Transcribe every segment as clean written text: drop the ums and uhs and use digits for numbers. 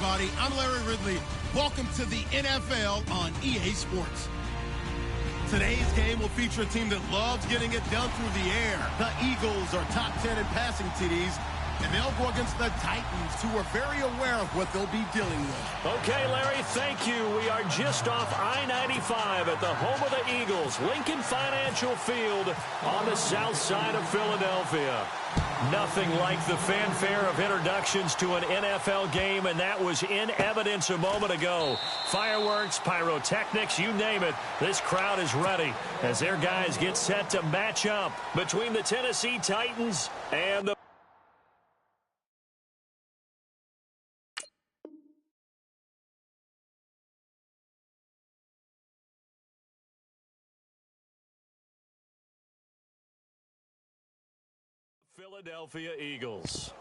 everybody. I'm Larry Ridley. Welcome to the NFL on EA Sports. Today's game will feature a team that loves getting it done through the air. The Eagles are top 10 in passing TDs, and they'll go against the Titans, who are very aware of what they'll be dealing with. Okay, Larry, thank you. We are just off I-95 at the home of the Eagles, Lincoln Financial Field on the south side of Philadelphia. Nothing like the fanfare of introductions to an NFL game, and that was in evidence a moment ago. Fireworks, pyrotechnics, you name it. This crowd is ready as their guys get set to match up between the Tennessee Titans and the Philadelphia Eagles.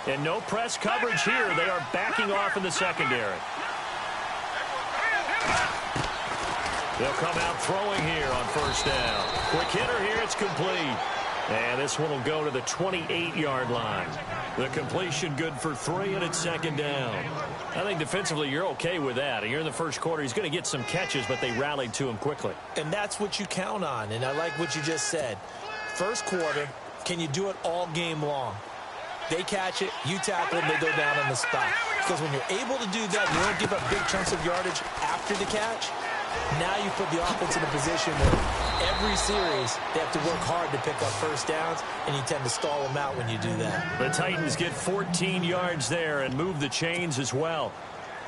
And no press coverage here. They are backing off in the secondary. They'll come out throwing here on first down. Quick hitter here. It's complete. And this one will go to the 28-yard line. The completion good for 3, and it's second down. I think defensively you're okay with that. You're in the first quarter. He's going to get some catches, but they rallied to him quickly. And that's what you count on, and I like what you just said. First quarter, can you do it all game long? They catch it, you tackle them, they go down on the spot. Because when you're able to do that, you don't give up big chunks of yardage after the catch. Now you put the offense in a position where every series they have to work hard to pick up first downs, and you tend to stall them out when you do that. The Titans get 14 yards there and move the chains as well.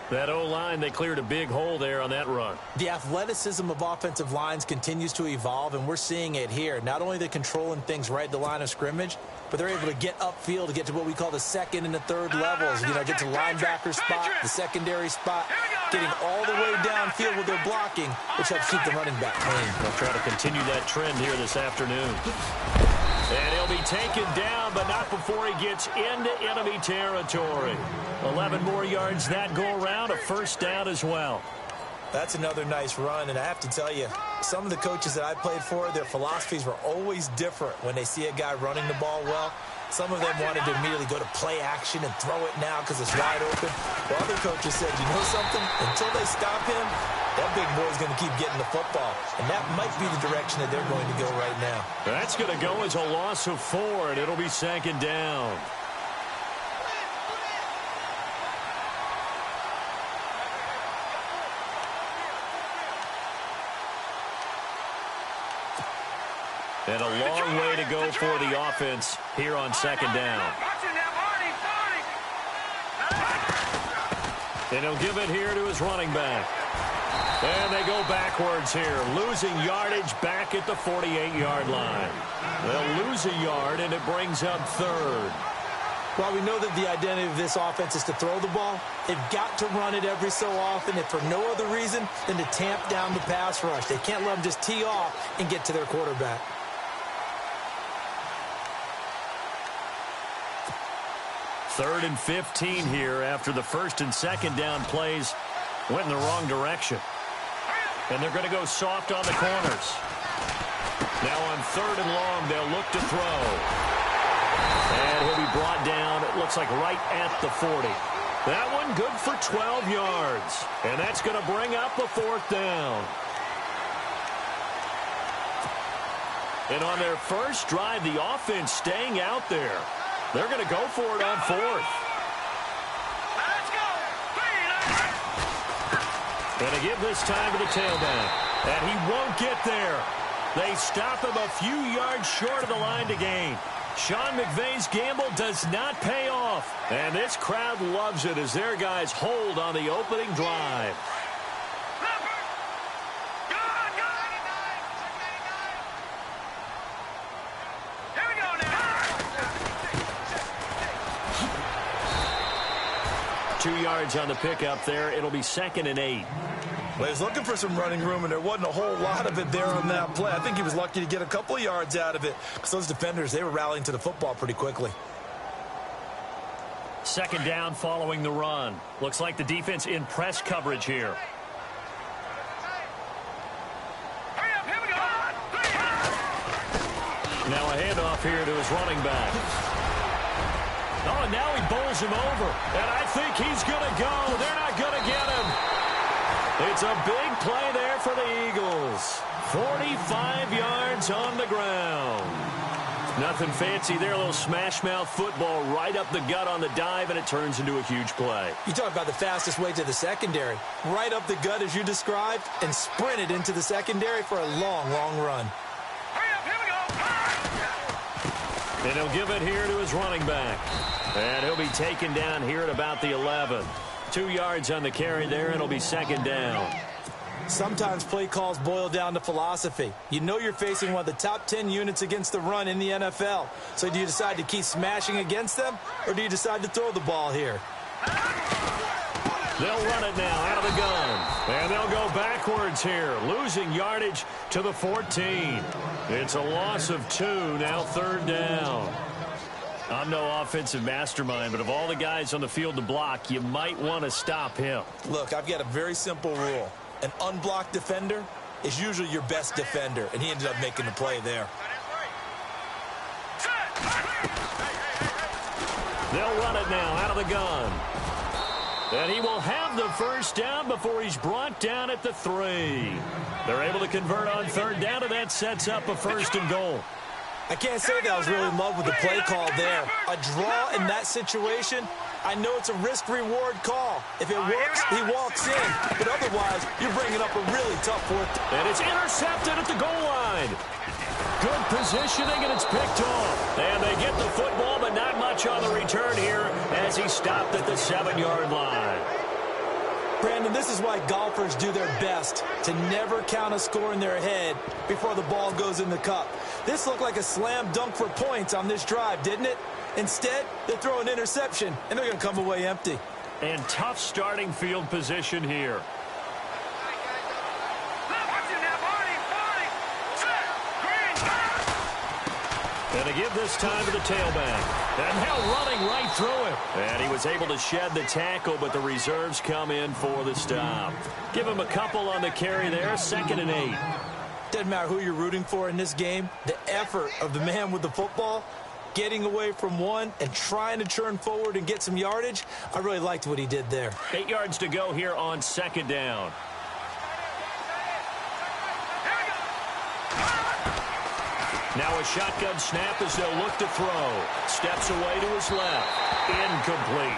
That O-line, they cleared a big hole there on that run. The athleticism of offensive lines continues to evolve, and we're seeing it here. Not only are they controlling things right at the line of scrimmage, but they're able to get upfield to get to what we call the second and the third levels. You know, get to linebacker spot, the secondary spot, getting all the way downfield with their blocking, which helps keep the running back clean. They'll try to continue that trend here this afternoon. And he'll be taken down, but not before he gets into enemy territory. 11 more yards that go around, a first down as well. That's another nice run, and I have to tell you, some of the coaches that I played for, their philosophies were always different when they see a guy running the ball well. Some of them wanted to immediately go to play action and throw it now because it's wide open. While other coaches said, you know something? Until they stop him, that big boy's going to keep getting the football. And that might be the direction that they're going to go right now. That's going to go as a loss of 4, and it'll be second down. And a long way to go for the offense here on second down. And he'll give it here to his running back. And they go backwards here, losing yardage back at the 48-yard line. They'll lose a yard, and it brings up third. While we know that the identity of this offense is to throw the ball, they've got to run it every so often, if for no other reason than to tamp down the pass rush. They can't let them just tee off and get to their quarterback. Third and 15 here after the first and second down plays went in the wrong direction. And they're going to go soft on the corners. Now on third and long, they'll look to throw. And he'll be brought down, it looks like right at the 40. That one good for 12 yards. And that's going to bring up a fourth down. And on their first drive, the offense staying out there. They're going to go for it on fourth. And they give this time to the tailback. And he won't get there. They stop him a few yards short of the line to gain. Sean McVay's gamble does not pay off. And this crowd loves it as their guys hold on the opening drive. Two yards on the pickup there. It'll be second and 8. Well, he was looking for some running room, and there wasn't a whole lot of it there on that play. I think he was lucky to get a couple of yards out of it because those defenders, they were rallying to the football pretty quickly. second down following the run. Looks like the defense in press coverage here. Now a handoff here to his running back. Oh, and now he bowls him over. And I think he's going to go. They're not going to get him. It's a big play there for the Eagles. 45 yards on the ground. Nothing fancy there. A little smash-mouth football right up the gut on the dive, and it turns into a huge play. You talk about the fastest way to the secondary. Right up the gut, as you described, and sprinted into the secondary for a long, long run. And he'll give it here to his running back. And he'll be taken down here at about the 11. 2 yards on the carry there, and it'll be second down. Sometimes play calls boil down to philosophy. You know you're facing one of the top 10 units against the run in the NFL. So do you decide to keep smashing against them, or do you decide to throw the ball here? They'll run it now out of the gun. And they'll go backwards here, losing yardage to the 14. It's a loss of 2, now third down. I'm no offensive mastermind, but of all the guys on the field to block, you might want to stop him. Look, I've got a very simple rule. An unblocked defender is usually your best defender, and he ended up making the play there. They'll run it now out of the gun. And he will have the first down before he's brought down at the 3. They're able to convert on third down, and that sets up a first and goal. I can't say that I was really in love with the play call there. A draw in that situation, I know it's a risk-reward call. If it works, he walks in. But otherwise, you're bringing up a really tough fourth. And it's intercepted at the goal line. Good positioning, and it's picked off. And they get the football, but not much on the return here as he stopped at the 7-yard line. Brandon, this is why golfers do their best to never count a score in their head before the ball goes in the cup. This looked like a slam dunk for points on this drive, didn't it? Instead, they throw an interception, and they're going to come away empty. And tough starting field position here. And to give this time to the tailback. And now running right through him. And he was able to shed the tackle, but the reserves come in for the stop. Give him a couple on the carry there, 2nd and 8. Doesn't matter who you're rooting for in this game. The effort of the man with the football, getting away from one and trying to churn forward and get some yardage, I really liked what he did there. 8 yards to go here on second down. Now a shotgun snap as they'll look to throw. Steps away to his left. Incomplete.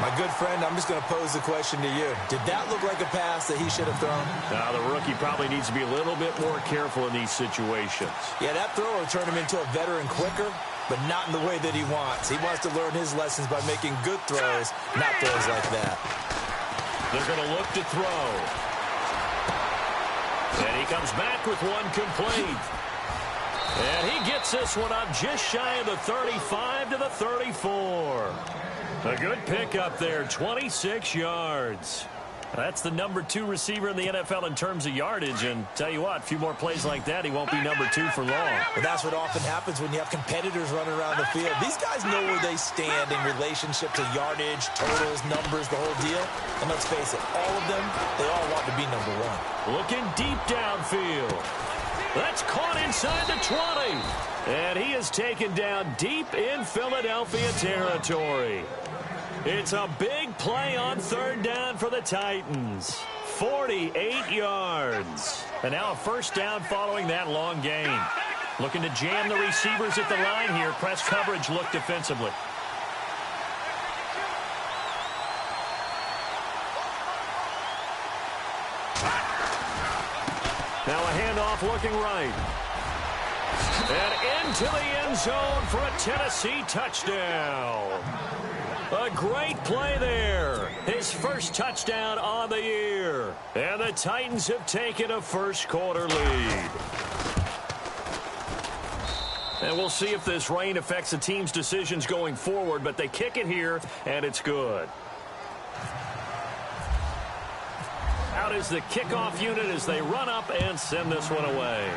My good friend, I'm just going to pose the question to you. Did that look like a pass that he should have thrown? Now the rookie probably needs to be a little bit more careful in these situations. Yeah, that throw will turn him into a veteran quicker, but not in the way that he wants. He wants to learn his lessons by making good throws, not throws like that. They're going to look to throw. And he comes back with one complete. And he gets this one up just shy of the 35 to the 34. A good pickup there, 26 yards. That's the number 2 receiver in the NFL in terms of yardage. And tell you what, a few more plays like that, he won't be number 2 for long. But that's what often happens when you have competitors running around the field. These guys know where they stand in relationship to yardage, totals, numbers, the whole deal. And let's face it, all of them, they all want to be number 1. Looking deep downfield. That's caught inside the 20. And he is taken down deep in Philadelphia territory. It's a big play on third down for the Titans. 48 yards. And now a first down following that long gain. Looking to jam the receivers at the line here. Press coverage look defensively. Now a handoff looking right. And into the end zone for a Tennessee touchdown. A great play there. His first touchdown on the year. And the Titans have taken a first quarter lead. And we'll see if this rain affects the team's decisions going forward, but they kick it here, and it's good. Out is the kickoff unit as they run up and send this one away.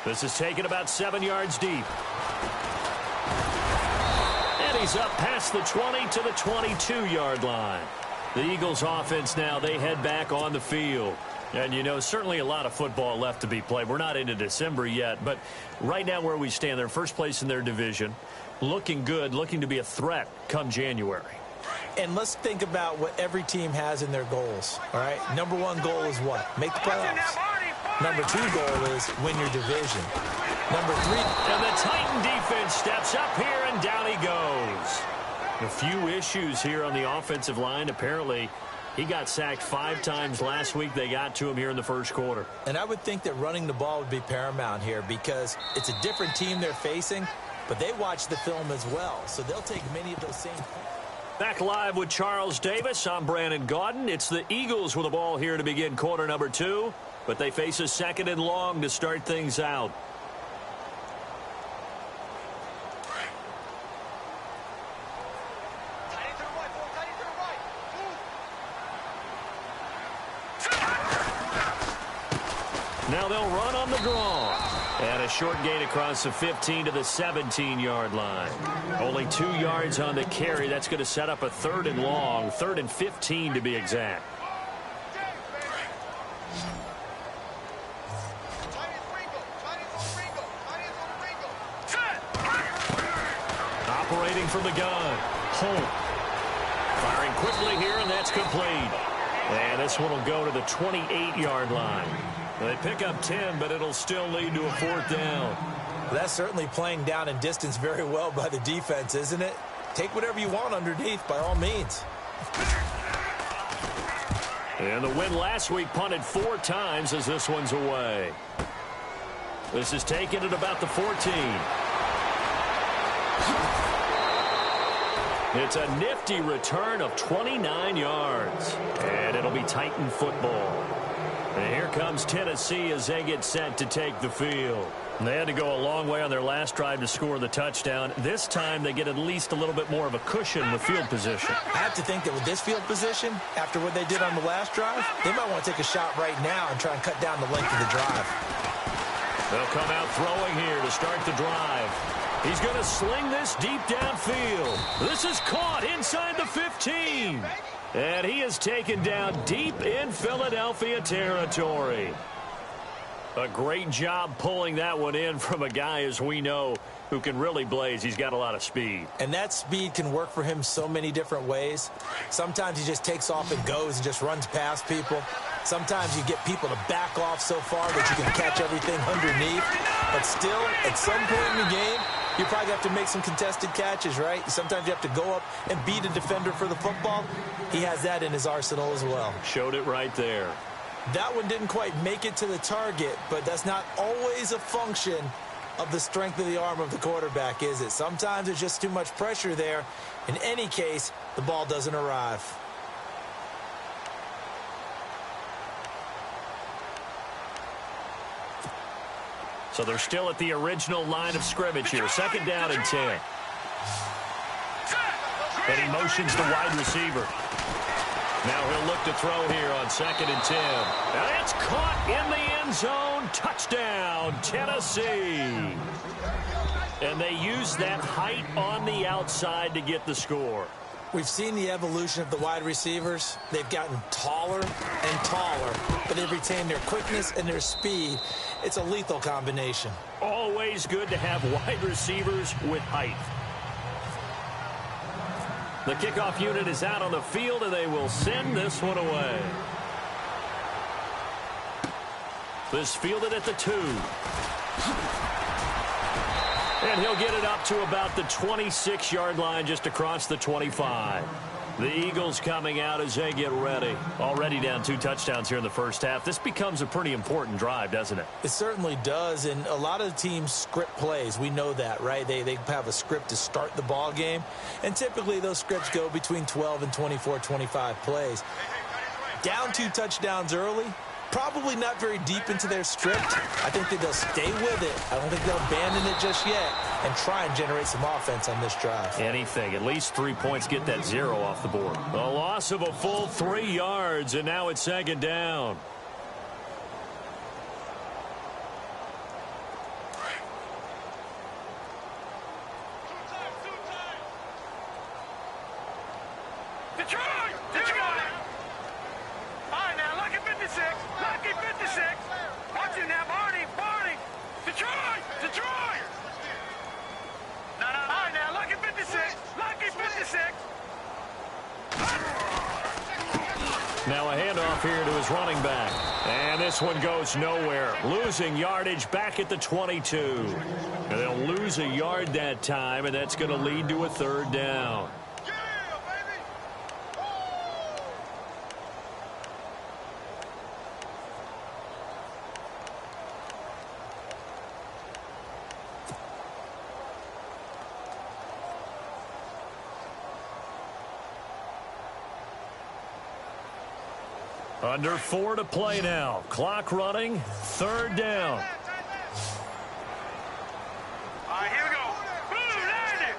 This is taken about 7 yards deep. Carries up past the 20 to the 22-yard line. The Eagles offense now, they head back on the field. And, you know, certainly a lot of football left to be played. We're not into December yet, but right now where we stand, they're first place in their division. Looking good, looking to be a threat come January. And let's think about what every team has in their goals, all right? Number one goal is what? Make the playoffs. Number two goal is win your division. Number three. And the Titan defense steps up here, and down he goes. A few issues here on the offensive line. Apparently, he got sacked 5 times last week. They got to him here in the first quarter. And I would think that running the ball would be paramount here because it's a different team they're facing, but they watch the film as well, so they'll take many of those same points. Back live with Charles Davis. I'm Brandon Gaudin. It's the Eagles with the ball here to begin quarter number 2, but they face a 2nd and long to start things out. Now they'll run on the draw. And a short gain across the 15 to the 17-yard line. Only 2 yards on the carry. That's going to set up a 3rd and long, 3rd and 15 to be exact. Operating from the gun. Holt. Firing quickly here, and that's complete. And this one will go to the 28-yard line. They pick up 10, but it'll still lead to a 4th down. That's certainly playing down in distance very well by the defense, isn't it? Take whatever you want underneath, by all means. And the win last week punted 4 times as this one's away. This is taken at about the 14. It's a nifty return of 29 yards. And it'll be Titan football. And here comes Tennessee as they get set to take the field. And they had to go a long way on their last drive to score the touchdown. This time they get at least a little bit more of a cushion with field position. I have to think that with this field position, after what they did on the last drive, they might want to take a shot right now and try and cut down the length of the drive. They'll come out throwing here to start the drive. He's going to sling this deep downfield. This is caught inside the 15. And he is taken down deep in Philadelphia territory. A great job pulling that one in from a guy, as we know, who can really blaze. He's got a lot of speed. And that speed can work for him so many different ways. Sometimes he just takes off and goes and just runs past people. Sometimes you get people to back off so far that you can catch everything underneath. But still, at some point in the game, you probably have to make some contested catches, right? Sometimes you have to go up and beat a defender for the football. He has that in his arsenal as well. Showed it right there. That one didn't quite make it to the target, but that's not always a function of the strength of the arm of the quarterback, is it? Sometimes there's just too much pressure there. In any case, the ball doesn't arrive. So they're still at the original line of scrimmage here. 2nd down and 10. And he motions the wide receiver. Now he'll look to throw here on 2nd and 10. And it's caught in the end zone. Touchdown, Tennessee. And they use that height on the outside to get the score. We've seen the evolution of the wide receivers. They've gotten taller and taller, but they've retained their quickness and their speed. It's a lethal combination. Always good to have wide receivers with height. The kickoff unit is out on the field, and they will send this one away. This fielded at the 2. And he'll get it up to about the 26-yard line, just across the 25. The Eagles coming out as they get ready. Already down 2 touchdowns here in the first half. This becomes a pretty important drive, doesn't it? It certainly does, and a lot of teams script plays. We know that, right? They have a script to start the ball game, and typically those scripts go between 12 and 24, 25 plays. Down 2 touchdowns early, probably not very deep into their script. I think that they'll stay with it. I don't think they'll abandon it just yet and try and generate some offense on this drive. Anything. At least 3 points, get that 0 off the board. A loss of a full 3 yards, and now it's 2nd down. Detroit! Detroit! All right, now, lucky 56. Lucky 56. Watch it now, Barney. Barney. Detroit! Detroit! No, no, all right, now, lucky 56. Lucky 56. Now a handoff here to his running back. And this one goes nowhere. Losing yardage back at the 22. And they'll lose a yard that time, and that's going to lead to a third down. Under 4 to play now. Clock running. Third down. All right, here we go. Boom, landed.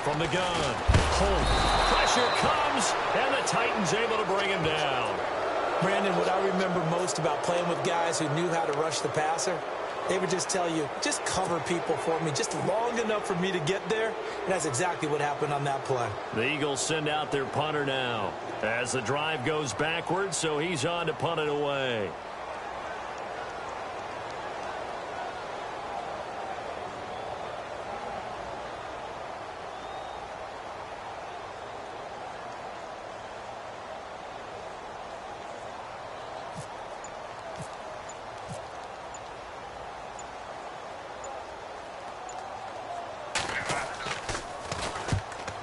From the gun. Holt. Pressure comes, and the Titans able to bring him down. Brandon, what I remember most about playing with guys who knew how to rush the passer, they would just tell you, just cover people for me, just long enough for me to get there. And that's exactly what happened on that play. The Eagles send out their punter now as the drive goes backwards, so he's on to punt it away.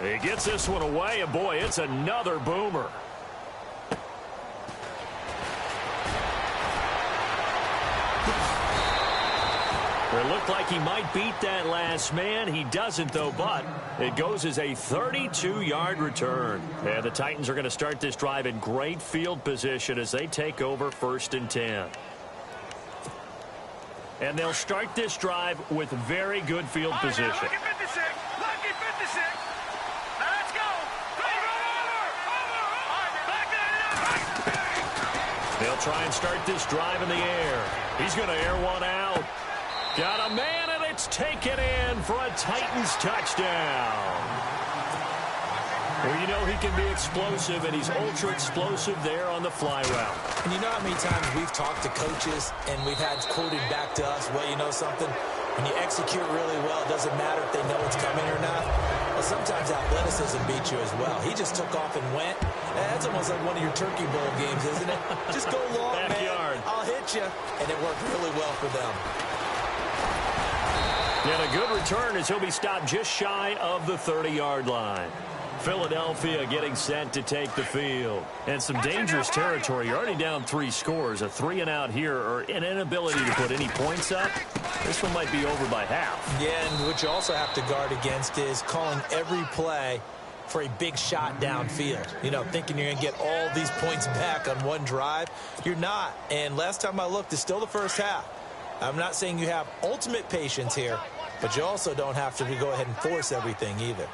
He gets this one away, and boy, it's another boomer. It looked like he might beat that last man. He doesn't, though, but it goes as a 32-yard return. And the Titans are going to start this drive in great field position as they take over 1st and 10. And they'll start this drive with very good field position. Lucky 56. Lucky 56. Now let's go. They'll try and start this drive in the air. He's going to air one out. Got a man, and it's taken in for a Titans touchdown. Well, you know he can be explosive, and he's ultra-explosive there on the fly route. And you know how many times we've talked to coaches, and we've had quoted back to us, well, you know something? When you execute really well, it doesn't matter if they know it's coming or not. Well, sometimes athleticism beats you as well. He just took off and went. That's almost like one of your Turkey Bowl games, isn't it? Just go long, Backyard. man. I'll hit you. And it worked really well for them. And a good return as he'll be stopped just shy of the 30-yard line. Philadelphia getting set to take the field. And some dangerous territory. You're already down 3 scores. A 3-and-out here, or an inability to put any points up. This one might be over by half. Yeah, and what you also have to guard against is calling every play for a big shot downfield. You know, thinking you're going to get all these points back on one drive. You're not. And last time I looked, it's still the first half. I'm not saying you have ultimate patience here, but you also don't have to go ahead and force everything either.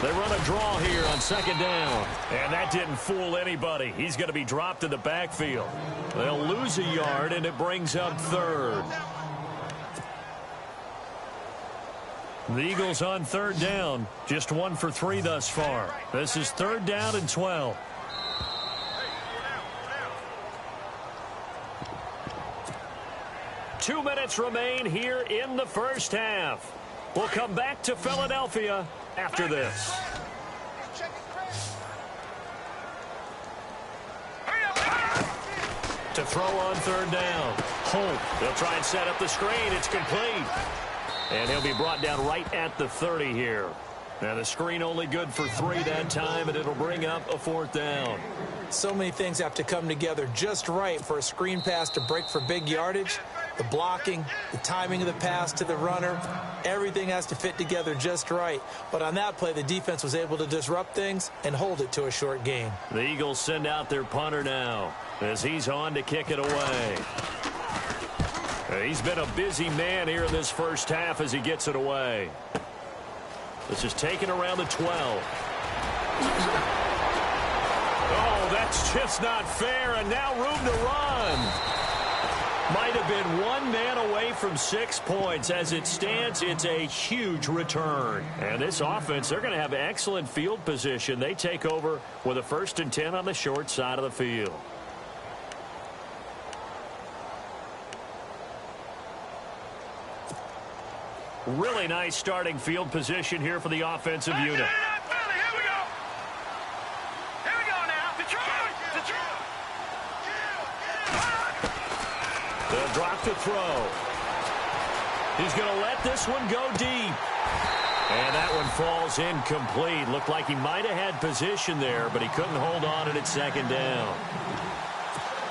They run a draw here on 2nd down. And that didn't fool anybody. He's going to be dropped in the backfield. They'll lose a yard, and it brings up 3rd. The Eagles on 3rd down. Just 1 for 3 thus far. This is 3rd down and 12. Two minutes remain here in the first half. We'll come back to Philadelphia after this. To throw on 3rd down. Holt. They'll try and set up the screen. It's complete. And he'll be brought down right at the 30 here. Now the screen only good for 3 that time, and it'll bring up a 4th down. So many things have to come together just right for a screen pass to break for big yardage. The blocking, the timing of the pass to the runner, everything has to fit together just right. But on that play, the defense was able to disrupt things and hold it to a short gain. The Eagles send out their punter now as he's on to kick it away. He's been a busy man here in this first half as he gets it away. This is taken around the 12. Oh, that's just not fair, and now room to run. Might have been one man away from 6 points. As it stands, it's a huge return. And this offense, they're going to have excellent field position. They take over with a 1st and 10 on the short side of the field. Really nice starting field position here for the offensive unit. Here we go. Here we go now. Detroit. They'll drop to throw. He's going to let this one go deep. And that one falls incomplete. Looked like he might have had position there, but he couldn't hold on at 2nd down.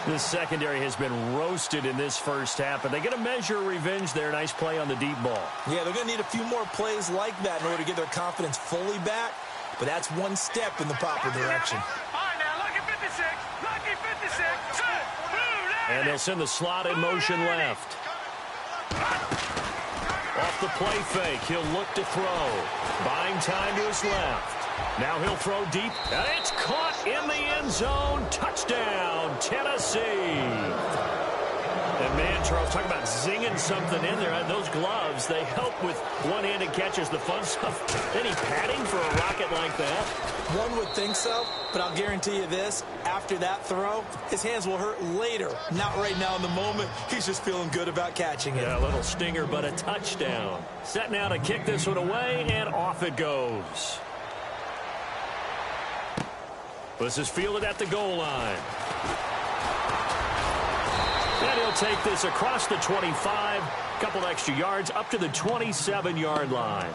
This secondary has been roasted in this first half, but they get a measure of revenge there. Nice play on the deep ball. Yeah, they're going to need a few more plays like that in order to get their confidence fully back, but that's one step in the proper direction. All right, now, lucky 56. Lucky 56. And they'll send the slot in motion left. Off the play fake, he'll look to throw. Buying time to his left. Now he'll throw deep, and it's caught in the end zone. Touchdown, Tennessee. And man, Charles, talk about zinging something in there. Those gloves, they help with one-handed catches, the fun stuff. Any padding for a rocket like that? One would think so, but I'll guarantee you this. After that throw, his hands will hurt later. Not right now in the moment. He's just feeling good about catching it. Yeah, a little stinger, but a touchdown. Set now to kick this one away, and off it goes. This is fielded at the goal line. And he'll take this across the 25. Couple extra yards up to the 27-yard line.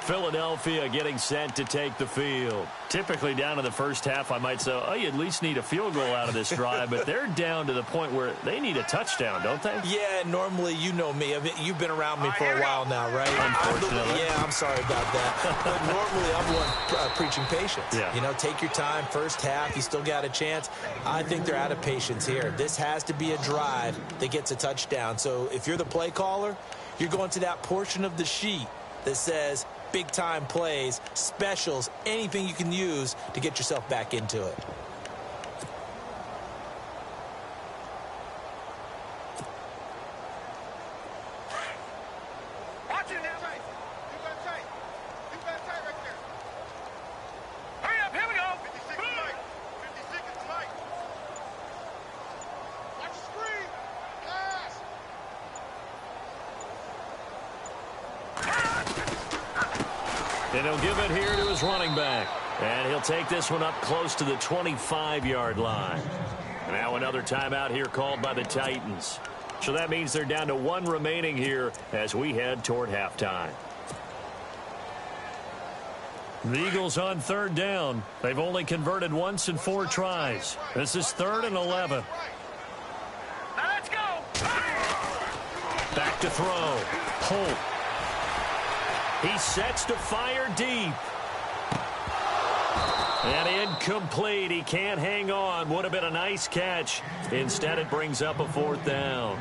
Philadelphia getting set to take the field. Typically down in the first half, I might say, oh, you at least need a field goal out of this drive, but they're down to the point where they need a touchdown, don't they? Yeah, normally, you know me. I mean, you've been around me for a while now, right? Unfortunately. Yeah, I'm sorry about that. But normally, I'm one preaching patience. Yeah. You know, take your time. First half, you still got a chance. I think they're out of patience here. This has to be a drive that gets a touchdown. So if you're the play caller, you're going to that portion of the sheet that says big-time plays, specials, anything you can use to get yourself back into it. Watch it now. You got tight. You got tight right there. Hurry up. Here we go. 56 is Mike. 56 is Mike. Watch the screen. Pass. And he'll give it here to his running back. And he'll take this one up close to the 25-yard line. Now another timeout here called by the Titans. So that means they're down to one remaining here as we head toward halftime. The Eagles on 3rd down. They've only converted once in 4 tries. This is 3rd and 11. Now let's go. Back to throw. Holt. He sets to fire deep. And incomplete. He can't hang on. Would have been a nice catch. Instead, it brings up a 4th down.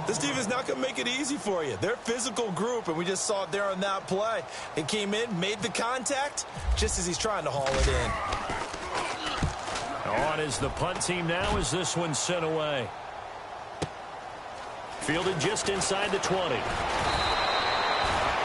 This team is not going to make it easy for you. They're a physical group, and we just saw it there on that play. He came in, made the contact, just as he's trying to haul it in. On is the punt team now as this one's sent away. Fielded just inside the 20.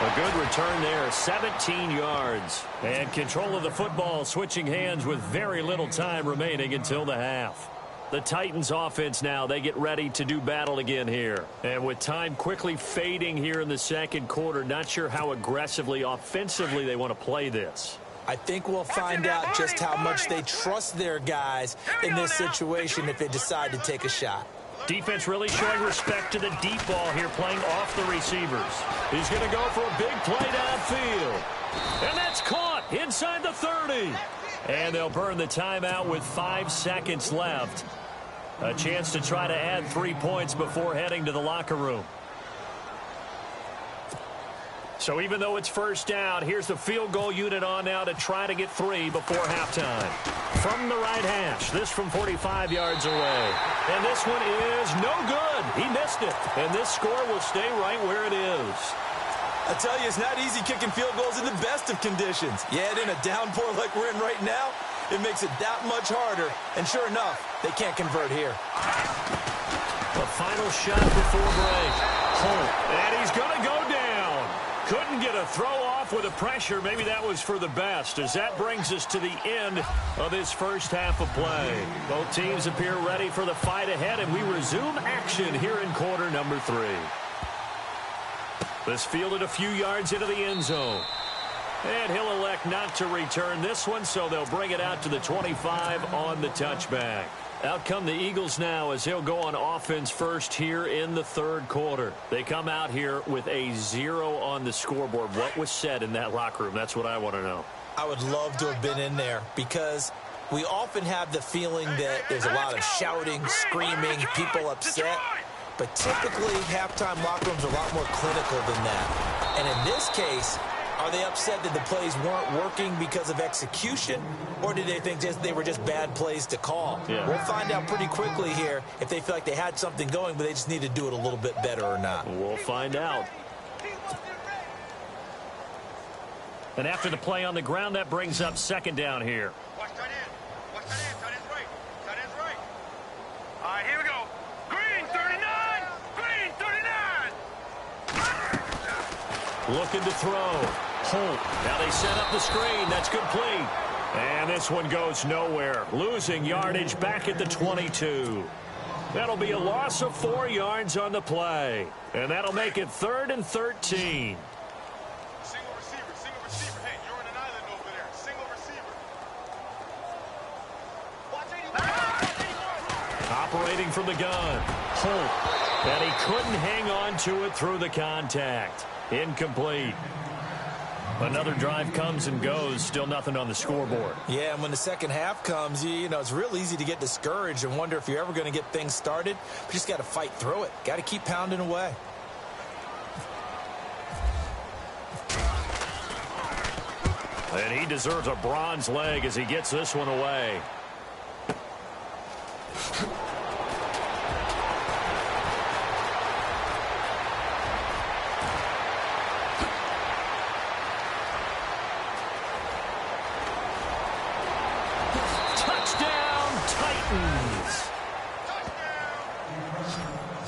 A good return there, 17 yards. And control of the football switching hands with very little time remaining until the half. The Titans offense now, they get ready to do battle again here. And with time quickly fading here in the 2nd quarter, not sure how aggressively, offensively they want to play this. I think we'll find out just how much they trust their guys in this situation if they decide to take a shot. Defense really showing respect to the deep ball here, playing off the receivers. He's going to go for a big play downfield. And that's caught inside the 30. And they'll burn the timeout with 5 seconds left. A chance to try to add 3 points before heading to the locker room. So even though it's 1st down, here's the field goal unit on now to try to get 3 before halftime. From the right hash, this from 45 yards away. And this one is no good. He missed it. And this score will stay right where it is. I tell you, it's not easy kicking field goals in the best of conditions. Yet in a downpour like we're in right now, it makes it that much harder. And sure enough, they can't convert here. The final shot before break. Holt, and he's going to go down. Couldn't get a throw off with the pressure. Maybe that was for the best, as that brings us to the end of this first half of play. Both teams appear ready for the fight ahead, and we resume action here in quarter number 3. This fielded a few yards into the end zone. And he'll elect not to return this one, so they'll bring it out to the 25 on the touchback. Out come the Eagles now as they'll go on offense first here in the third quarter. They come out here with a 0 on the scoreboard. What was said in that locker room? That's what I want to know. I would love to have been in there because we often have the feeling that there's a lot of shouting, screaming, people upset. But typically, halftime locker rooms are a lot more clinical than that. And in this case, are they upset that the plays weren't working because of execution, or did they think they were just bad plays to call? Yeah. We'll find out pretty quickly here if they feel like they had something going, but they just need to do it a little bit better or not. We'll find out. And after the play on the ground, that brings up second down here. Watch tight end. Watch tight end. Tight end's right. Tight end's right. All right, here we go. Green 39. Green 39. Looking to throw. Holt. Now they set up the screen. That's complete. And this one goes nowhere. Losing yardage back at the 22. That'll be a loss of 4 yards on the play. And that'll make it 3rd and 13. Single receiver. Hey, you're in an island over there. Single receiver. Operating from the gun. Holt. And he couldn't hang on to it through the contact. Incomplete. Another drive comes and goes. Still nothing on the scoreboard. Yeah, and when the second half comes, you know, it's real easy to get discouraged and wonder if you're ever going to get things started. You just got to fight through it. Got to keep pounding away. And he deserves a bronze leg as he gets this one away.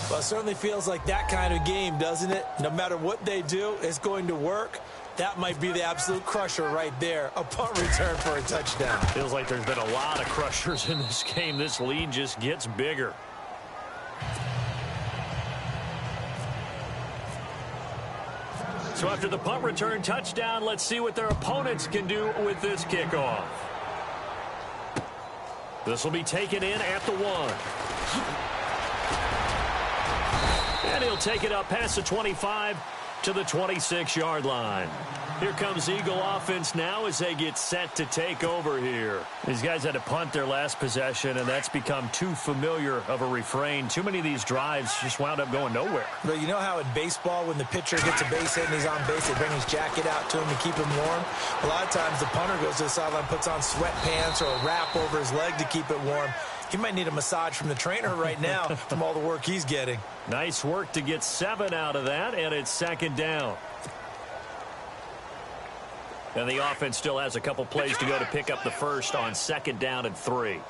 Well, it certainly feels like that kind of game, doesn't it? No matter what they do, it's going to work. That might be the absolute crusher right there. A punt return for a touchdown. Feels like there's been a lot of crushers in this game. This lead just gets bigger. So after the punt return touchdown, let's see what their opponents can do with this kickoff. This will be taken in at the 1. And he'll take it up past the 25 to the 26-yard line. Here comes Eagle offense now as they get set to take over here. These guys had to punt their last possession, and that's become too familiar of a refrain. Too many of these drives just wound up going nowhere. But you know how in baseball, when the pitcher gets a base hit and he's on base, they bring his jacket out to him to keep him warm? A lot of times the punter goes to the sideline, puts on sweatpants or a wrap over his leg to keep it warm. He might need a massage from the trainer right now from all the work he's getting. Nice work to get 7 out of that, and it's second down. And the offense still has a couple plays to go to pick up the first on second down and 3. Here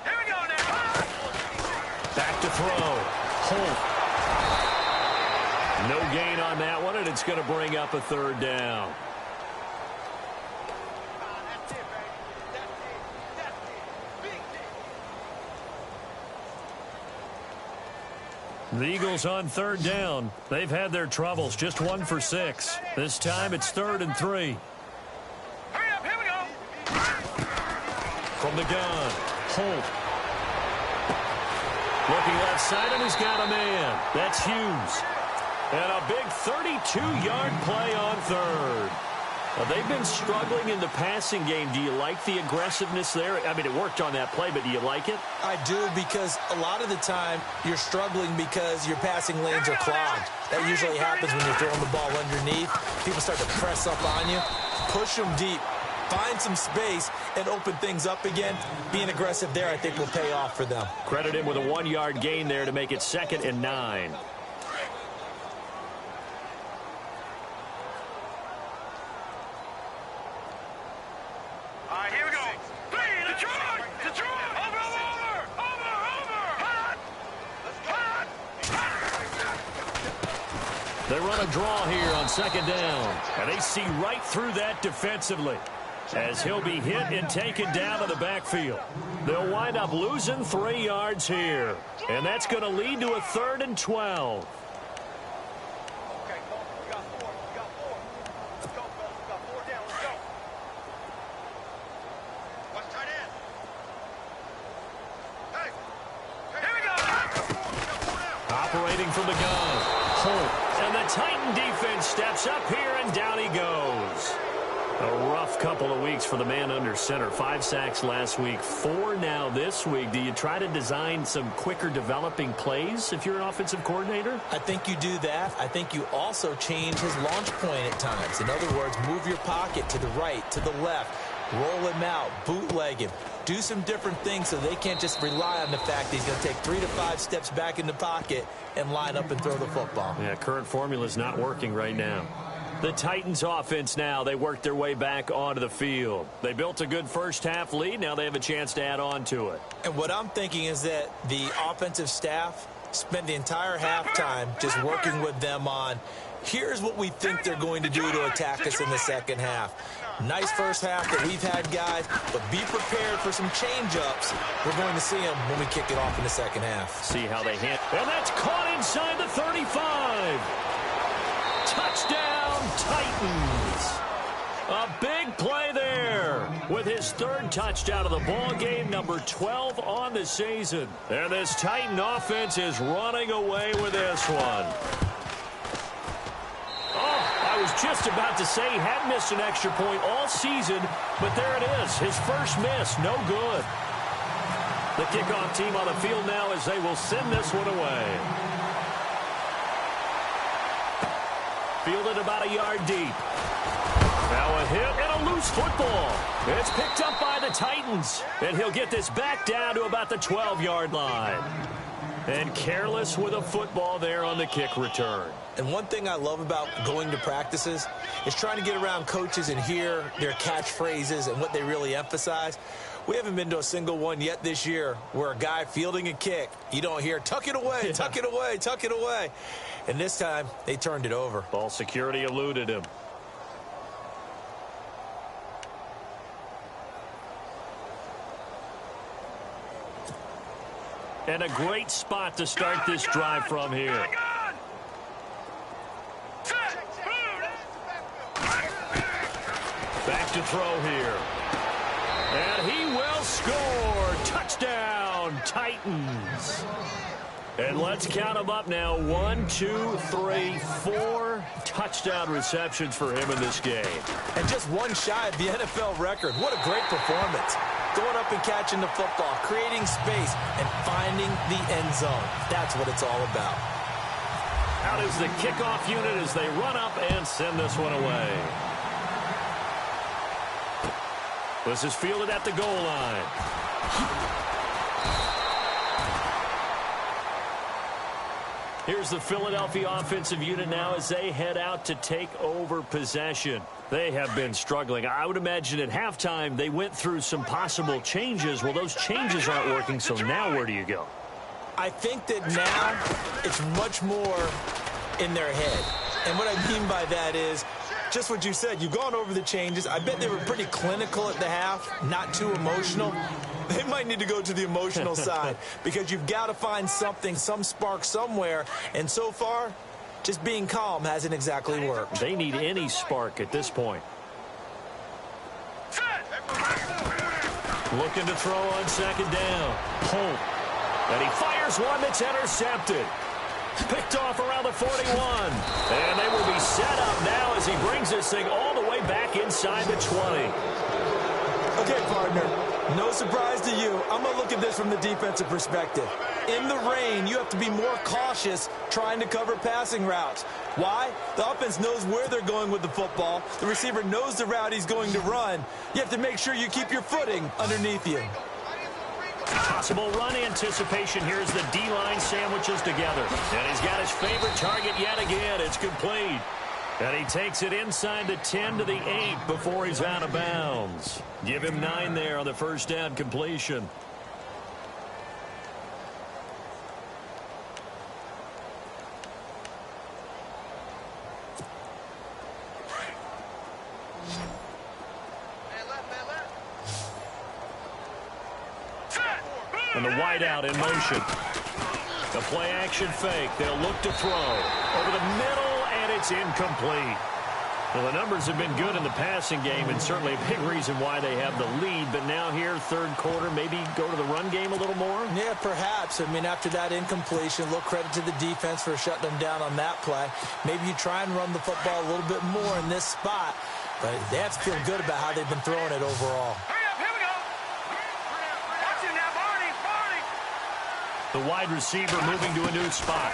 we go now. Back to throw. Holt. No gain on that one, and it's going to bring up a 3rd down. The Eagles on 3rd down. They've had their troubles. Just 1 for 6. This time it's 3rd and 3. Hurry up, here we go. From the gun, Holt. Looking left side, and he's got a man. That's Hughes. And a big 32-yard play on 3rd. They've been struggling in the passing game. Do you like the aggressiveness there? I mean, it worked on that play, but do you like it? I do, because a lot of the time you're struggling because your passing lanes are clogged. That usually happens when you're throwing the ball underneath. People start to press up on you. Push them deep. Find some space and open things up again. Being aggressive there, I think, will pay off for them. Credit him with a 1-yard gain there to make it 2nd and 9. All right, here we go. Detroit! Detroit! Over! They run a draw here on second down. And they see right through that defensively, as he'll be hit and taken down to the backfield. They'll wind up losing 3 yards here. And that's going to lead to a 3rd and 12. Operating from the gun. Holt. And the Titan defense steps up here, and down he goes. A rough couple of weeks for the man under center. 5 sacks last week, 4 now this week. Do you try to design some quicker developing plays if you're an offensive coordinator? I think you do that. I think you also change his launch point at times. In other words, move your pocket to the right, to the left, roll him out, bootleg him. Do some different things so they can't just rely on the fact that he's going to take 3 to 5 steps back in the pocket and line up and throw the football. Yeah, current formula is not working right now. The Titans offense now, they worked their way back onto the field. They built a good first half lead. Now they have a chance to add on to it. And what I'm thinking is that the offensive staff spent the entire halftime just working with them on, here's what we think they're going to do to attack us in the second half. Nice first half that we've had, guys, but be prepared for some change-ups. We're going to see them when we kick it off in the second half. See how they hit. And that's caught inside the 35. Touchdown, Titans. A big play there with his 3rd touchdown of the ball game, number 12 on the season. And this Titan offense is running away with this one. I was just about to say he had missed an extra point all season, but there it is, his first miss, no good. The kickoff team on the field now as they will send this one away. Fielded about a yard deep. Now a hit and a loose football. It's picked up by the Titans, and he'll get this back down to about the 12-yard line. And careless with a football there on the kick return. And one thing I love about going to practices is trying to get around coaches and hear their catchphrases and what they really emphasize. We haven't been to a single one yet this year where a guy fielding a kick, you don't hear, tuck it away, tuck it away, tuck it away. And this time, they turned it over. Ball security eluded him. And a great spot to start this drive from here. Back to throw here. And he will score. Touchdown, Titans. And let's count them up now. 1, 2, 3, 4 touchdown receptions for him in this game. And just one shy of the NFL record. What a great performance. Going up and catching the football, creating space, and finding the end zone. That's what it's all about. Out is the kickoff unit as they run up and send this one away. This is fielded at the goal line. Here's the Philadelphia offensive unit now as they head out to take over possession. They have been struggling. I would imagine at halftime they went through some possible changes. Well, those changes aren't working, so now where do you go? I think that now it's much more in their head. And what I mean by that is just what you said. You've gone over the changes. I bet they were pretty clinical at the half, not too emotional. They might need to go to the emotional side because you've got to find something, some spark somewhere. And so far, just being calm hasn't exactly worked. They need any spark at this point. Looking to throw on second down. Holt. And he fires one that's intercepted. Picked off around the 41. And they will be set up now as he brings this thing all the way back inside the 20. Okay, partner, no surprise to you. I'm going to look at this from the defensive perspective. In the rain, you have to be more cautious trying to cover passing routes. Why? The offense knows where they're going with the football. The receiver knows the route he's going to run. You have to make sure you keep your footing underneath you. Possible run anticipation. Here's the D-line sandwiches together. And he's got his favorite target yet again. It's complete. And he takes it inside the 10 to the 8 before he's out of bounds. Give him 9 there on the first down completion. And the wide out in motion. The play action fake. They'll look to throw. Over the middle, and it's incomplete. Well, the numbers have been good in the passing game, and certainly a big reason why they have the lead. But now here, third quarter, maybe go to the run game a little more? Yeah, perhaps. I mean, after that incompletion, a little credit to the defense for shutting them down on that play. Maybe you try and run the football a little bit more in this spot. But they have to feel good about how they've been throwing it overall. Hurry up, here we go. Watch it now, Barney, Barney. The wide receiver moving to a new spot.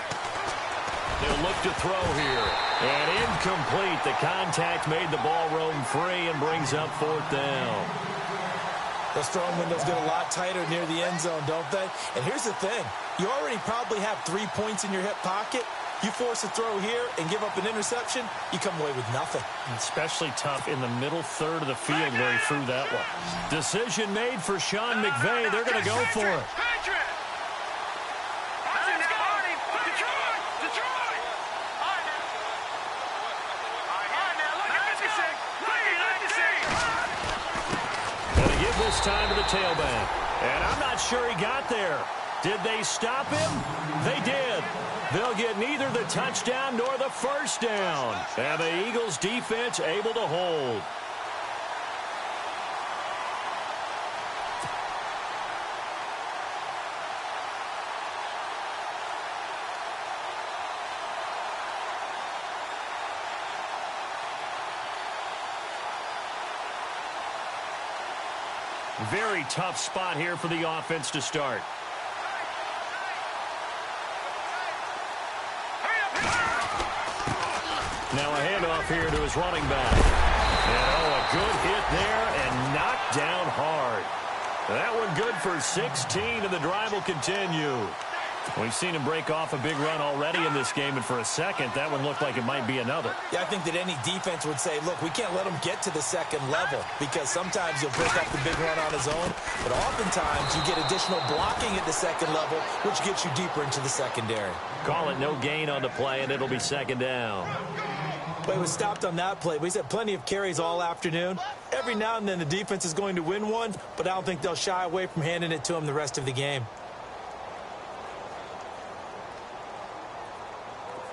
They'll look to throw here. And incomplete. The contact made the ball roam free and brings up fourth down. Those throwing windows get a lot tighter near the end zone, don't they? And here's the thing. You already probably have 3 points in your hip pocket. You force a throw here and give up an interception, you come away with nothing. Especially tough in the middle third of the field where he threw that one. Decision made for Sean McVay. They're going to go for it. Patriot. Watch it now, Barney. Detroit, Detroit. All right, now look at 56. Look at 56. Going to give this time to the tailback. And I'm not sure he got there. Did they stop him? They did. They'll get neither the touchdown nor the first down. And the Eagles defense able to hold. Very tough spot here for the offense to start. Now a handoff here to his running back. And a good hit there and knocked down hard. That one good for 16, and the drive will continue. We've seen him break off a big run already in this game, and for a second, that one looked like it might be another. Yeah, I think that any defense would say, look, we can't let him get to the second level, because sometimes he'll break up the big run on his own, but oftentimes you get additional blocking at the second level, which gets you deeper into the secondary. Call it no gain on the play, and it'll be second down. But he was stopped on that play. But he's had plenty of carries all afternoon. Every now and then the defense is going to win one, but I don't think they'll shy away from handing it to him the rest of the game.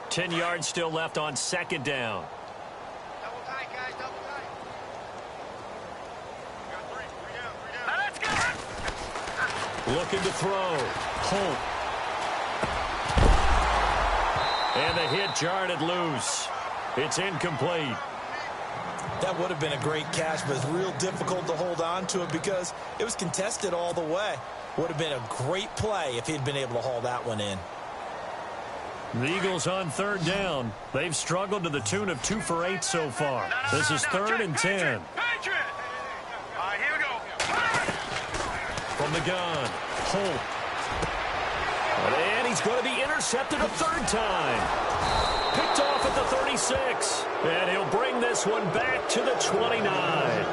10 yards still left on second down. Double tight, guys, double tight. Got three down. Now let's go. Looking to throw. Holt. And the hit jarred it loose. It's incomplete. That would have been a great catch, but it's real difficult to hold on to it because it was contested all the way. Would have been a great play if he'd been able to haul that one in. The Eagles on third down. They've struggled to the tune of 2 for 8 so far. This is third and 10. Patriot. All right, here we go. From the gun, Holt. And he's going to be intercepted a third time. Picked off at the 36. And he'll bring this one back to the 29.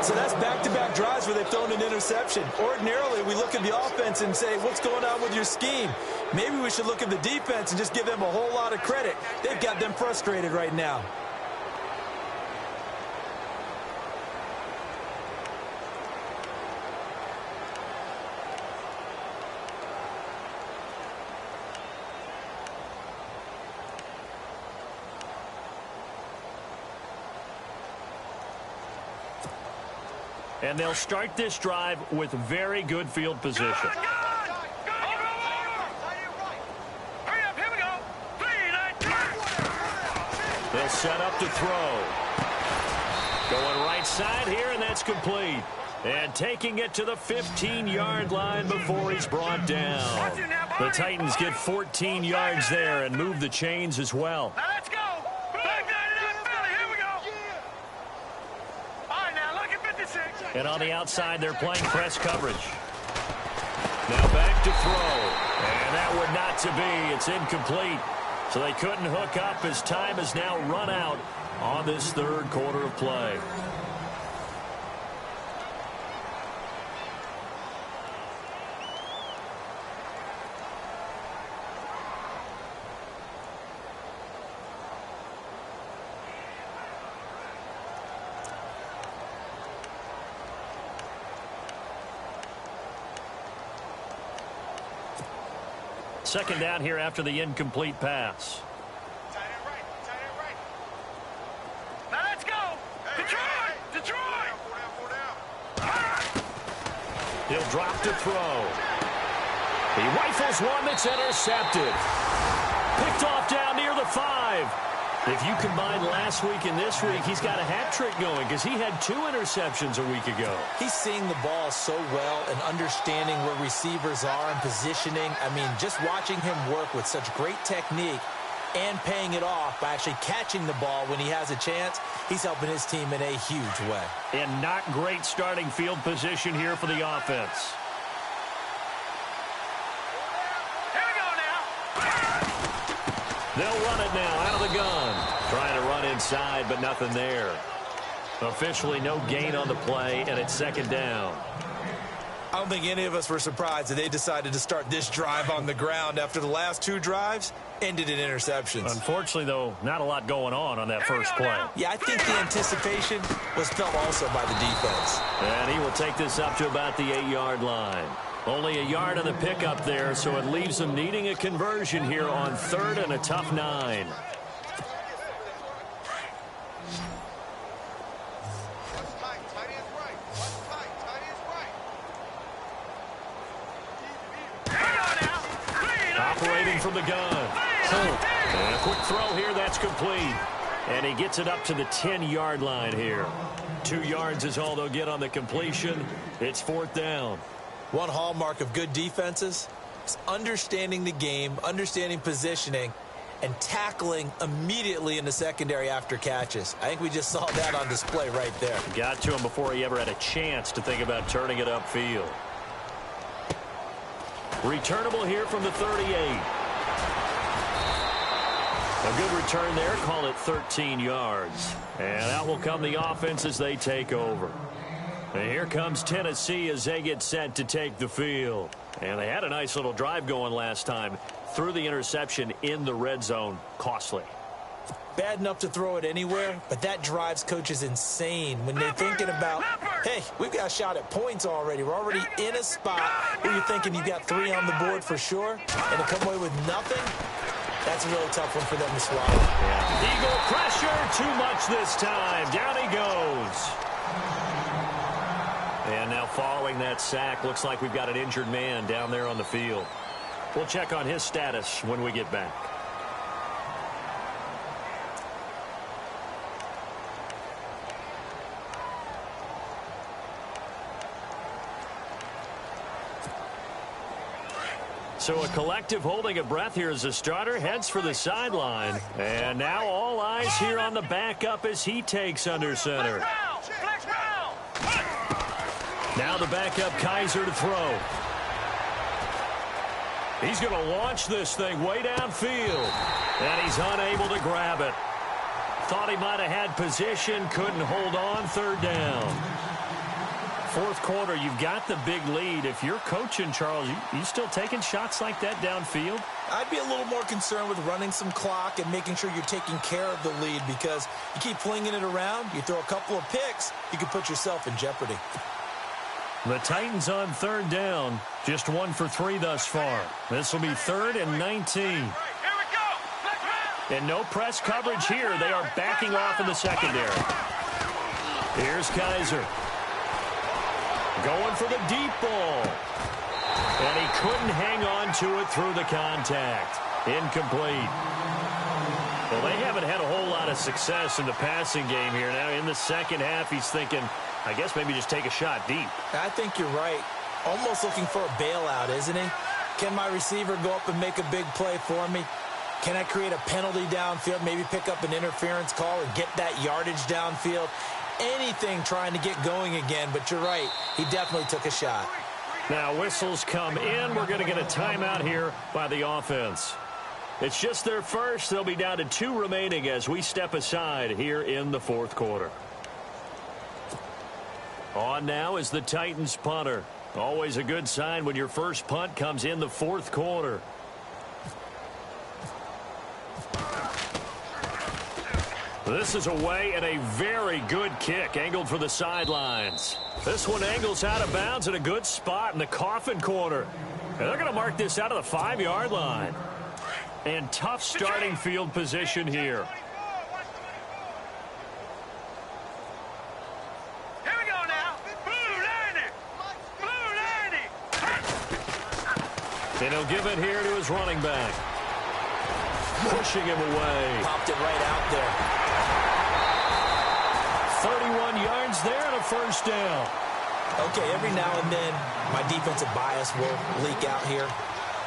So that's back-to-back drives where they've thrown an interception. Ordinarily, we look at the offense and say, what's going on with your scheme? Maybe we should look at the defense and just give them a whole lot of credit. They've got them frustrated right now. And they'll start this drive with very good field position. Hurry up, here we go. 3, 9, 3. They'll set up to throw. Going right side here, and that's complete. And taking it to the 15-yard line before he's brought down. The Titans get 14 yards there and move the chains as well. Now let's go. Back 99 Philly, here we go. All right, now look at 56. And on the outside, they're playing press coverage. Now back to throw. And that would not to be. It's incomplete. So they couldn't hook up as time has now run out on this third quarter of play. Second down here after the incomplete pass. Tight end right. Tight end right. Now let's go. Detroit. Detroit. Four down. He'll drop to throw. He rifles one that's intercepted. Picked off down near the 5. If you combine last week and this week, he's got a hat trick going because he had 2 interceptions a week ago. He's seeing the ball so well and understanding where receivers are and positioning. I mean, just watching him work with such great technique and paying it off by actually catching the ball when he has a chance, he's helping his team in a huge way. And not great starting field position here for the offense. They'll run it now out of the gun. Trying to run inside, but nothing there. Officially no gain on the play, and it's second down. I don't think any of us were surprised that they decided to start this drive on the ground after the last 2 drives ended in interceptions. Unfortunately, though, not a lot going on that first play. Yeah, I think the anticipation was felt also by the defense. And he will take this up to about the 8-yard line. Only a yard on the pickup there, so it leaves them needing a conversion here on 3rd and a tough 9. Operating from the gun. And a quick throw here, that's complete. And he gets it up to the 10-yard line here. 2 yards is all they'll get on the completion. It's 4th down. One hallmark of good defenses is understanding the game, understanding positioning, and tackling immediately in the secondary after catches. I think we just saw that on display right there. Got to him before he ever had a chance to think about turning it upfield. Returnable here from the 38. A good return there. Call it 13 yards. And out will come the offense as they take over. And here comes Tennessee as they get set to take the field. And they had a nice little drive going last time. Threw the interception in the red zone. Costly. Bad enough to throw it anywhere, but that drives coaches insane when they're thinking about, hey, we've got a shot at points already. We're already in a spot where you're thinking you've got 3 on the board for sure, and to come away with nothing, that's a really tough one for them to swallow. Yeah. Eagle pressure, too much this time. Down he goes. And now following that sack, looks like we've got an injured man down there on the field. We'll check on his status when we get back. So a collective holding of breath here as the starter heads for the sideline. And now all eyes here on the backup as he takes under center. Now the backup Kaiser to throw. He's going to launch this thing way downfield. And he's unable to grab it. Thought he might have had position, couldn't hold on, 3rd down. 4th quarter, you've got the big lead. If you're coaching, Charles, you still taking shots like that downfield? I'd be a little more concerned with running some clock and making sure you're taking care of the lead, because you keep flinging it around, you throw a couple of picks, you can put yourself in jeopardy. The Titans on 3rd down, just 1 for 3 thus far. This will be 3rd and 19. And no press coverage here. They are backing off in the secondary. Here's Kaiser. Going for the deep ball. And he couldn't hang on to it through the contact. Incomplete. Well, they haven't had a whole lot of success in the passing game here. Now in the second half, he's thinking, I guess maybe just take a shot deep. I think you're right. Almost looking for a bailout, isn't he? Can my receiver go up and make a big play for me? Can I create a penalty downfield, maybe pick up an interference call and get that yardage downfield? Anything trying to get going again, but you're right. He definitely took a shot. Now whistles come in. We're going to get a timeout here by the offense. It's just their first. They'll be down to 2 remaining as we step aside here in the 4th quarter. On now is the Titans punter. Always a good sign when your first punt comes in the 4th quarter. This is away and a very good kick angled for the sidelines. This one angles out of bounds in a good spot in the coffin corner. And they're going to mark this out of the 5-yard line. And tough starting field position here. Here we go now. Blue 90. Blue 90. And he'll give it here to his running back. Pushing him away. Popped it right out there. 31 yards there and a first down. Okay, every now and then, my defensive bias will leak out here.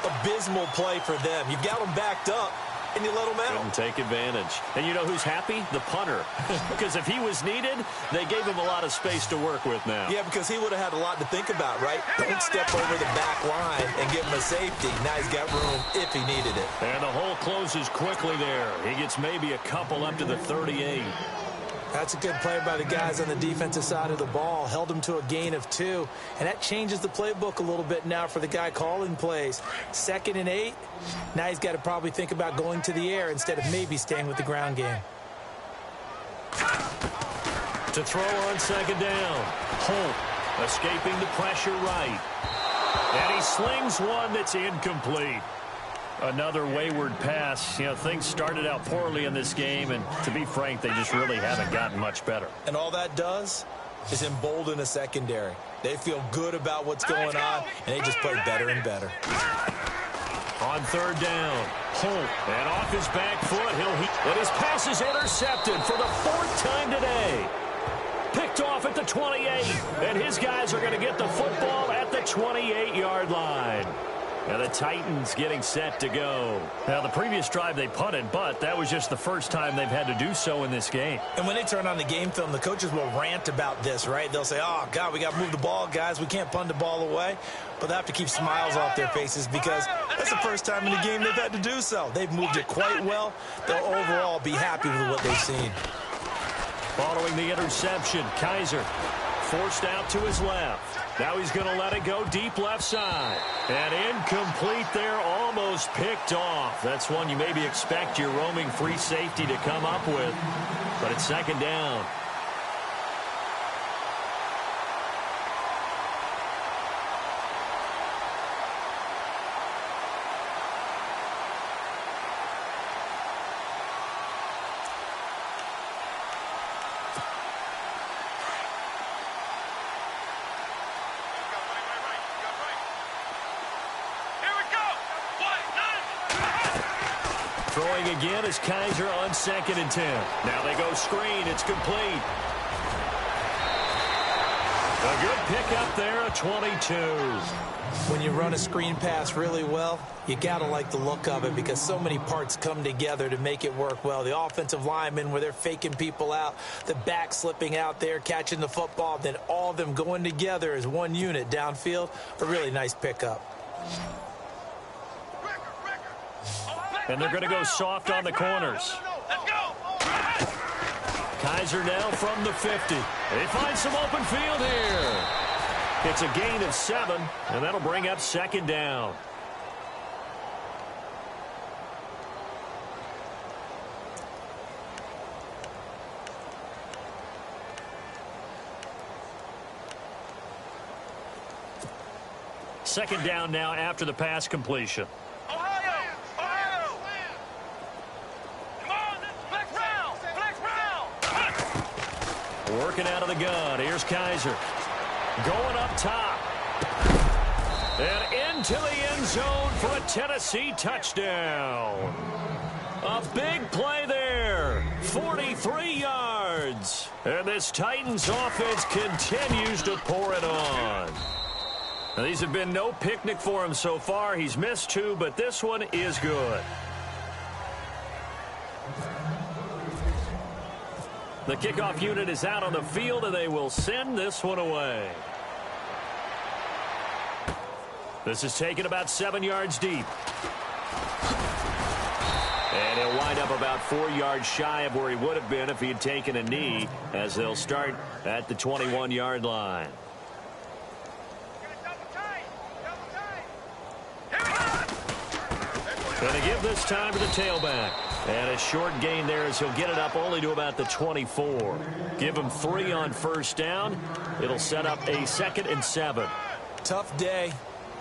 Abysmal play for them. You've got them backed up, and you let them out. Couldn't take advantage. And you know who's happy? The punter. Because if he was needed, they gave him a lot of space to work with now. Yeah, because he would have had a lot to think about, right? Don't step over the back line and give him a safety. Now he's got room if he needed it. And the hole closes quickly there. He gets maybe a couple up to the 38. That's a good play by the guys on the defensive side of the ball. Held them to a gain of 2. And that changes the playbook a little bit now for the guy calling plays. 2nd and 8. Now he's got to probably think about going to the air instead of maybe staying with the ground game. To throw on 2nd down. Holt escaping the pressure right. And he slings one that's incomplete. Another wayward pass. You know, things started out poorly in this game, and to be frank, they just really haven't gotten much better. And all that does is embolden a secondary. They feel good about what's going on, and they just play better and better. On 3rd down, Holt, and off his back foot, but his pass is intercepted for the 4th time today. Picked off at the 28, and his guys are going to get the football at the 28-yard line. And the Titans getting set to go. Now, the previous drive they punted, but that was just the first time they've had to do so in this game. And when they turn on the game film, the coaches will rant about this, right? They'll say, oh, God, we got to move the ball, guys. We can't punt the ball away. But they have to keep smiles off their faces because that's the first time in the game they've had to do so. They've moved it quite well. They'll overall be happy with what they've seen. Following the interception, Kaiser forced out to his left. Now he's going to let it go deep left side. And incomplete there, almost picked off. That's one you maybe expect your roaming free safety to come up with. But it's 2nd down. Throwing again is Kaiser on 2nd and 10. Now they go screen. It's complete. A good pickup there, a 22. When you run a screen pass really well, you got to like the look of it because so many parts come together to make it work well. The offensive linemen where they're faking people out, the back slipping out there, catching the football, then all of them going together as one unit downfield. A really nice pickup. And they're going to go soft on the corners. Kaiser now from the 50. They find some open field here. It's a gain of 7, and that'll bring up 2nd down. Second down now after the pass completion. Working out of the gun. Here's Kaiser. Going up top. And into the end zone for a Tennessee touchdown. A big play there. 43 yards. And this Titans offense continues to pour it on. Now, these have been no picnic for him so far. He's missed 2, but this one is good. The kickoff unit is out on the field, and they will send this one away. This is taken about 7 yards deep. And he'll wind up about 4 yards shy of where he would have been if he had taken a knee, as they'll start at the 21-yard line. Going to give this time to the tailback. And a short gain there as he'll get it up only to about the 24. Give him 3 on first down. It'll set up a 2nd and 7. Tough day.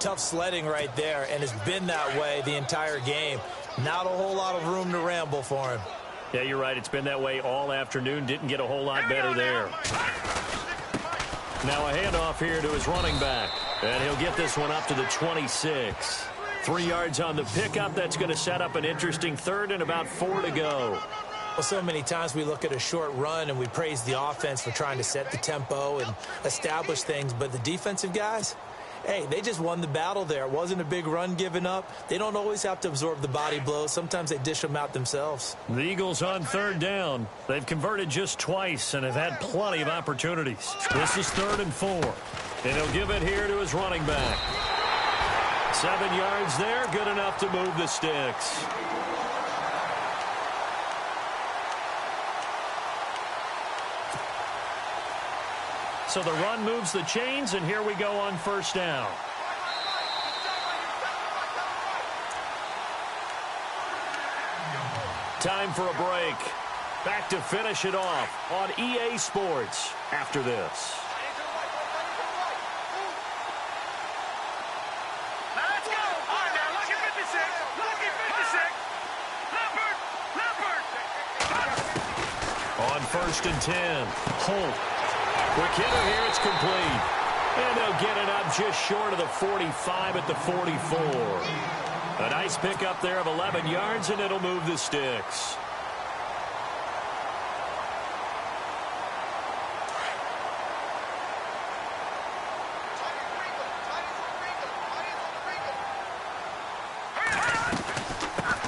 Tough sledding right there, and it's been that way the entire game. Not a whole lot of room to ramble for him. Yeah, you're right. It's been that way all afternoon. Didn't get a whole lot better there. Now a handoff here to his running back. And he'll get this one up to the 26. 3 yards on the pickup. That's going to set up an interesting third and about 4 to go. Well, so many times we look at a short run and we praise the offense for trying to set the tempo and establish things. But the defensive guys, hey, they just won the battle there. It wasn't a big run given up. They don't always have to absorb the body blows. Sometimes they dish them out themselves. The Eagles on third down. They've converted just twice and have had plenty of opportunities. This is 3rd and 4. And he'll give it here to his running back. 7 yards there, good enough to move the sticks. So the run moves the chains, and here we go on first down. Time for a break. Back to finish it off on EA Sports after this. Now let's go. All right, now, lucky 56. Lucky 56. Leopard. On 1st and 10, Holt. Quick hitter here, it's complete. And they'll get it up just short of the 45 at the 44. A nice pickup there of 11 yards, and it'll move the sticks.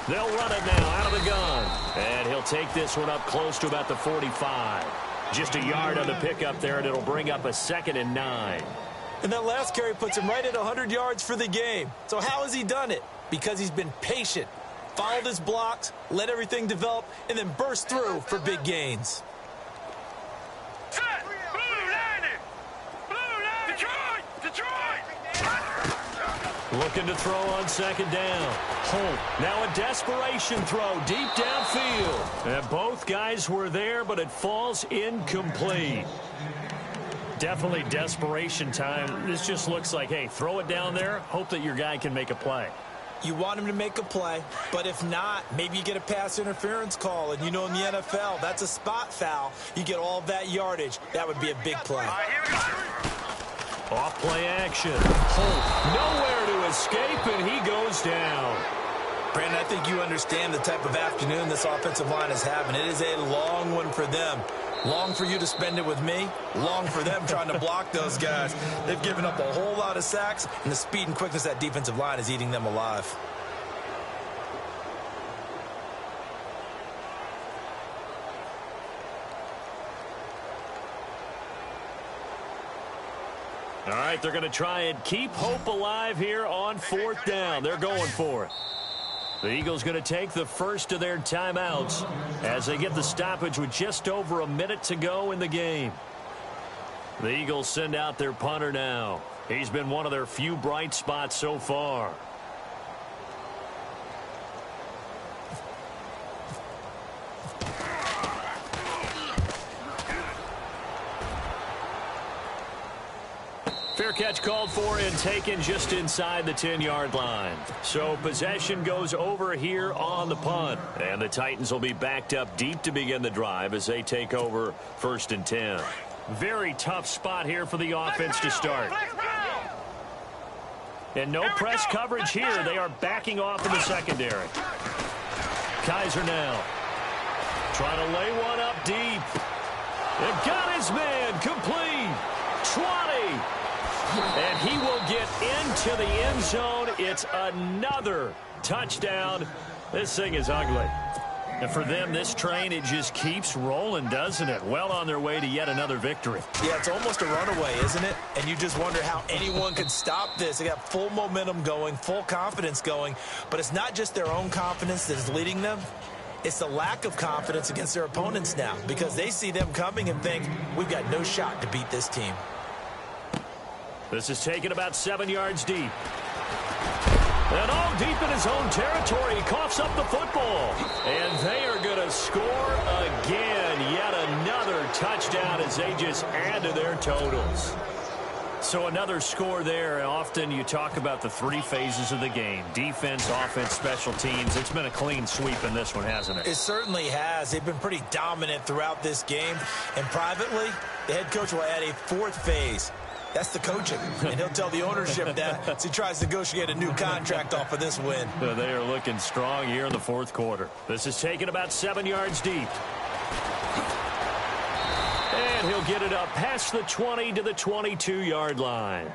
They'll run it now out of the gun. And he'll take this one up close to about the 45. Just a yard on the pickup there, and it'll bring up a 2nd and 9. And that last carry puts him right at 100 yards for the game. So how has he done it? Because he's been patient, followed his blocks, let everything develop, and then burst through for big gains. Set. Blue line. Blue line. Detroit. Detroit. Looking to throw on 2nd down. Holt, now a desperation throw deep downfield. And both guys were there, but it falls incomplete. Definitely desperation time. This just looks like, hey, throw it down there, hope that your guy can make a play. You want him to make a play, but if not, maybe you get a pass interference call. And you know in the NFL, that's a spot foul. You get all that yardage. That would be a big play. All right, here we go. Off play action. Holt, nowhere to escape, and he goes down. Brandon, I think you understand the type of afternoon this offensive line is having. It is a long one for them. Long for you to spend it with me. Long for them trying to block those guys. They've given up a whole lot of sacks, and the speed and quickness of that defensive line is eating them alive. All right, they're going to try and keep hope alive here on 4th down. They're going for it. The Eagles going to take the first of their timeouts as they get the stoppage with just over a minute to go in the game. The Eagles send out their punter now. He's been one of their few bright spots so far. Fair catch called for and taken just inside the 10-yard line. So possession goes over here on the punt. And the Titans will be backed up deep to begin the drive as they take over 1st and 10. Very tough spot here for the offense to start. And no press coverage here. They are backing off in the secondary. Kaiser now trying to lay one up deep. They've got his man complete. 20. And he will get into the end zone. It's another touchdown. This thing is ugly. And for them, this train, it just keeps rolling, doesn't it? Well on their way to yet another victory. Yeah, it's almost a runaway, isn't it? And you just wonder how anyone could stop this. They got full momentum going, full confidence going. But it's not just their own confidence that is leading them. It's the lack of confidence against their opponents now because they see them coming and think, we've got no shot to beat this team. This is taken about 7 yards deep. And all deep in his own territory. He coughs up the football. And they are going to score again. Yet another touchdown as they just add to their totals. So another score there, and often you talk about the three phases of the game. Defense, offense, special teams. It's been a clean sweep in this one, hasn't it? It certainly has. They've been pretty dominant throughout this game. And privately, the head coach will add a fourth phase. That's the coaching. And he'll tell the ownership that as he tries to negotiate a new contract off of this win. They are looking strong here in the fourth quarter. This is taken about 7 yards deep. And he'll get it up past the 20 to the 22-yard line.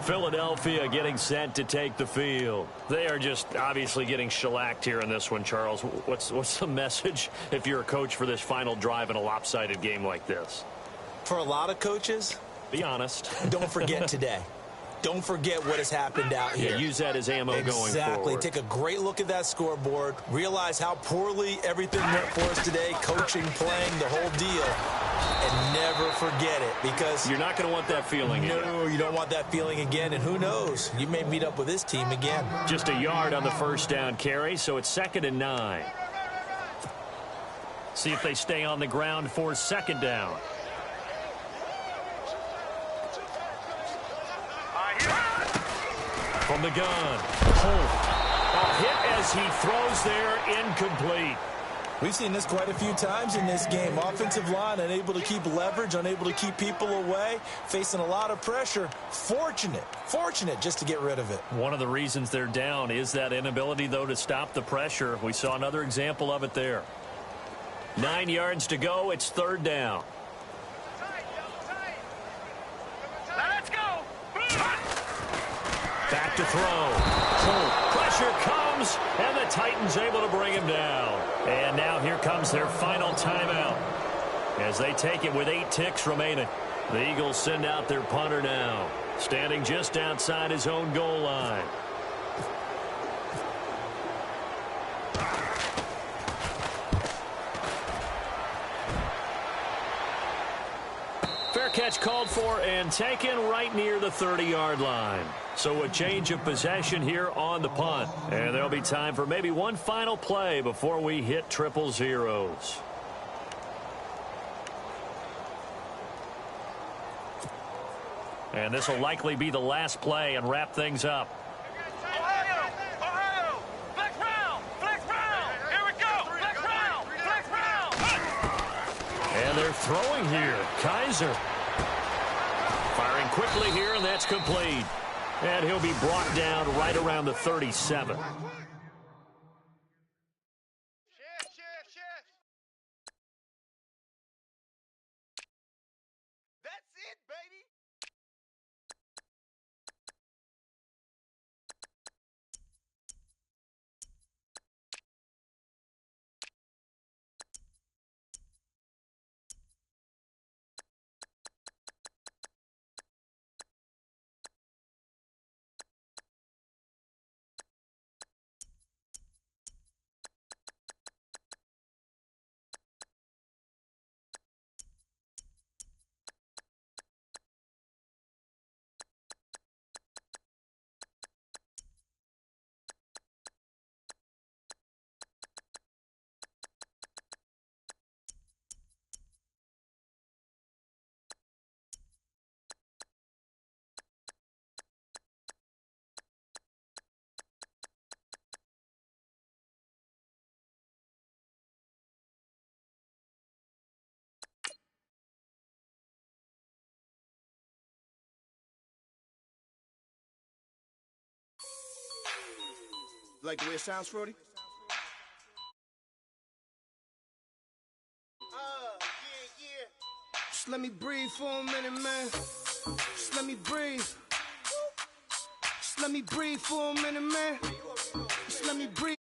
Philadelphia getting set to take the field. They are just obviously getting shellacked here in this one, Charles. What's the message if you're a coach for this final drive in a lopsided game like this? For a lot of coaches, be honest. Don't forget today. Don't forget what has happened out here. Yeah, use that as ammo going forward. Exactly. Take a great look at that scoreboard. Realize how poorly everything went for us today. Coaching, playing, the whole deal. And never forget it, because you're not going to want that feeling again. No, you don't want that feeling again. And who knows? You may meet up with this team again. Just a yard on the first down carry, so it's 2nd and 9. See if they stay on the ground for 2nd down. From the gun, Holt. A hit as he throws there, incomplete. We've seen this quite a few times in this game. Offensive line unable to keep leverage, unable to keep people away, facing a lot of pressure. Fortunate just to get rid of it. One of the reasons they're down is that inability, though, to stop the pressure. We saw another example of it there. 9 yards to go. It's 3rd down. Back to throw. Pressure comes, and the Titans able to bring him down. And now here comes their final timeout as they take it with 8 ticks remaining. The Eagles send out their punter now, standing just outside his own goal line. Fair catch called for and taken right near the 30-yard line. So a change of possession here on the punt. And there'll be time for maybe one final play before we hit 000. And this will likely be the last play and wrap things up. Ohio, flex round, here we go, flex round. And they're throwing here. Kaiser firing quickly here, and that's complete. And he'll be brought down right around the 37. That's it, baby. Like the way it sounds, Frody? Yeah. Just let me breathe for a minute, man. Just let me breathe. Just let me breathe for a minute, man. Just let me breathe.